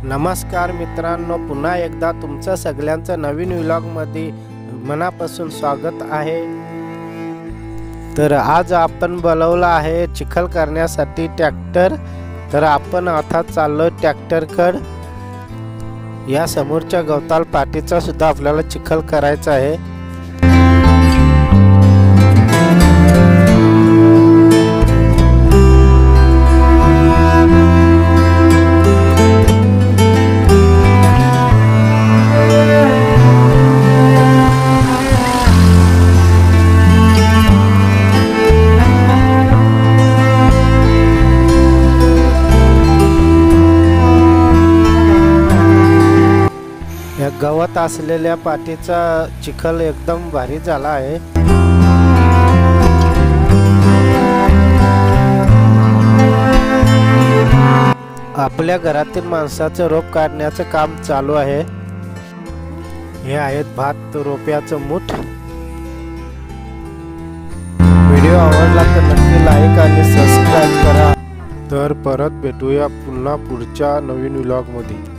नमस्कार मित्रांनो, पुन्हा एकदा तुमचं सगळ्यांचं नवीन व्लॉगमध्ये मनापासून स्वागत आहे। तर आज आपण बोलवलं आहे चिखल करण्यासाठी ट्रॅक्टर। तर आपण आता चाललो ट्रॅक्टरकडे। या समोरच्या गवताळ पाटीचा सुद्धा आपल्याला चिखल करायचा आहे। या गवत असलेल्या पाटीचा चिखल एकदम भारी झाला आहे। आपल्या घरातील माणसाचं रोप काढण्याचं काम चालू आहे। हे आहेत भात रोप्याचं मूठ। व्हिडिओ आवडला तर नक्की लाईक आणि सबस्क्राइब करा। तर परत भेटूया पुन्हा पुढच्या नवीन व्लॉग मध्ये।